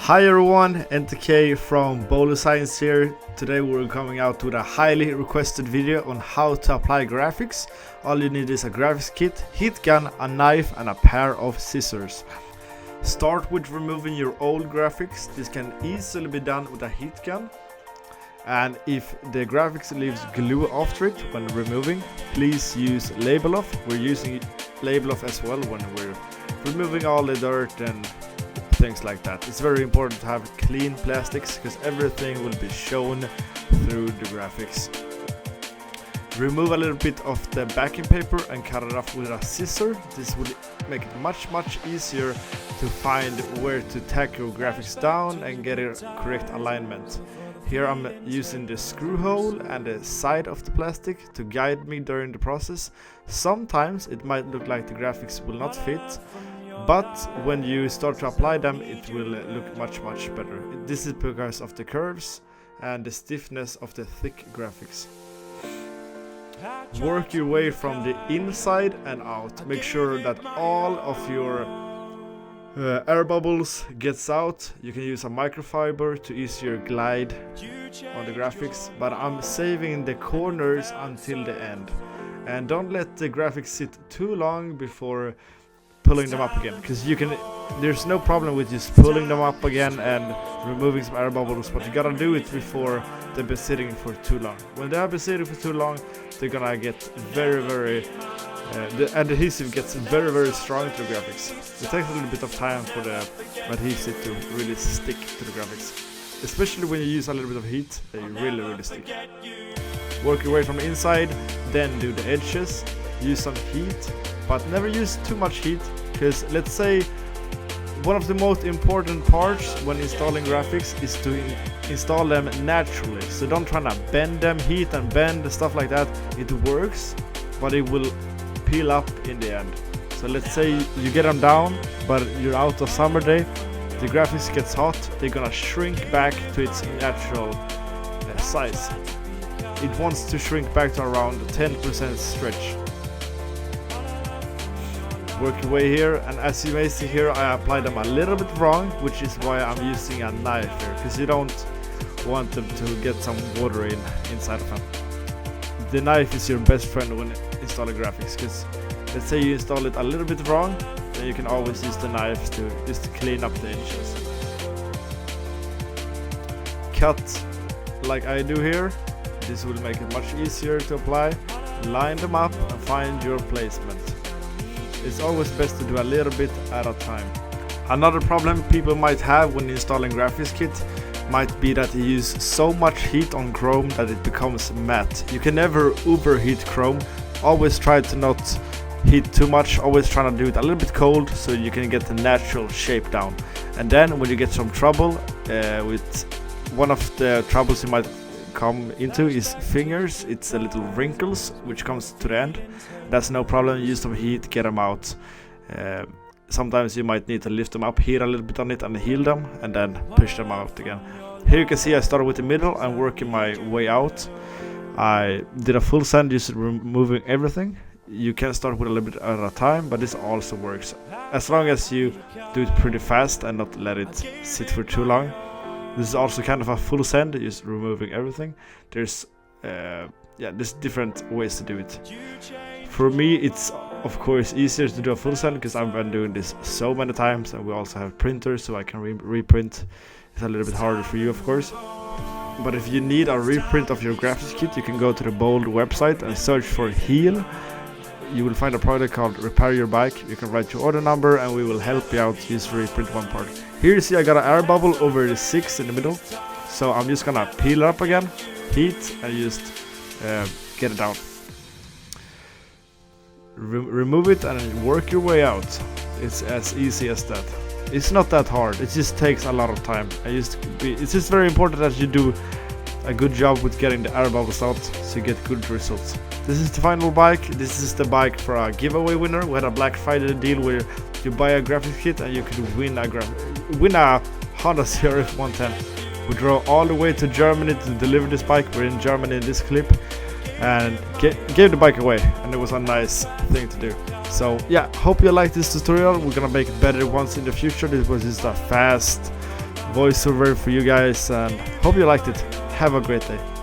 Hi everyone, NTK from Bolddesignz here. Today we're coming out with a highly requested video on how to apply graphics. All you need is a graphics kit, heat gun, a knife and a pair of scissors. Start with removing your old graphics. This can easily be done with a heat gun. And if the graphics leaves glue after it when removing, please use label off. We're using label off as well when we're removing all the dirt and things like that. It's very important to have clean plastics because everything will be shown through the graphics. Remove a little bit of the backing paper and cut it off with a scissor. This will make it much easier to find where to tack your graphics down and get a correct alignment. Here I'm using the screw hole and the side of the plastic to guide me during the process. Sometimes it might look like the graphics will not fit, but when you start to apply them it will look much better. This is because of the curves and the stiffness of the thick graphics. Work your way from the inside and out. Make sure that all of your air bubbles gets out. You can use a microfiber to easier glide on the graphics, but I'm saving the corners until the end. And don't let the graphics sit too long before pulling them up again, because there's no problem with just pulling them up again and removing some air bubbles, but you gotta do it before they've been sitting for too long. When they have been sitting for too long, they're gonna get the adhesive gets very strong to the graphics. It takes a little bit of time for the adhesive to really stick to the graphics, especially when you use a little bit of heat. They really stick. Work your way from the inside, then do the edges. Use some heat, but never use too much heat, because let's say one of the most important parts when installing graphics is to install them naturally. So don't try to bend them, heat and bend, stuff like that. It works, but it will peel up in the end. So let's say you get them down, but you're out of summer day, the graphics gets hot, they're gonna shrink back to its natural size. It wants to shrink back to around 10% stretch. Work your way here, and as you may see here, I applied them a little bit wrong, which is why I'm using a knife here, because you don't want them to get some water inside of them. The knife is your best friend when installing graphics, because let's say you install it a little bit wrong, then you can always use the knife to just clean up the edges. Cut like I do here. This will make it much easier to apply. Line them up and find your placement. It's always best to do a little bit at a time. Another problem people might have when installing graphics kit might be that you use so much heat on chrome that it becomes matte. You can never overheat chrome. Always try to not heat too much. Always try to do it a little bit cold so you can get the natural shape down. And then when you get some trouble with one of the troubles you might come into is fingers. It's a little wrinkles which comes to the end. That's no problem. Use some heat, get them out. Sometimes you might need to lift them up, heat a little bit on it and heal them, and then push them out again. Here you can see I started with the middle and working my way out. I did a full sand, just removing everything. You can start with a little bit at a time, but this also works as long as you do it pretty fast and not let it sit for too long. This is also kind of a full send, just removing everything. There's different ways to do it. For me, it's of course easier to do a full send because I've been doing this so many times, and we also have printers so I can reprint. It's a little bit harder for you, of course. But if you need a reprint of your graphics kit, you can go to the Bold website and search for Heal. You will find a product called Repair Your Bike. You can write your order number and we will help you out. Just reprint one part. Here you see I got an air bubble over the 6 in the middle. So I'm just gonna peel it up again, heat, and just get it out. Remove it and work your way out. It's as easy as that. It's not that hard. It just takes a lot of time. It's just very important that you do a good job with getting the air bubbles out so you get good results. This is the final bike. This is the bike for a giveaway winner. We had a Black Friday deal where you buy a graphics kit and you could win a Honda CRF 110. We drove all the way to Germany to deliver this bike. We're in Germany in this clip, and gave the bike away, and it was a nice thing to do. So yeah, hope you like this tutorial. We're gonna make it better once in the future. This was just a fast voiceover for you guys, and hope you liked it. Have a great day.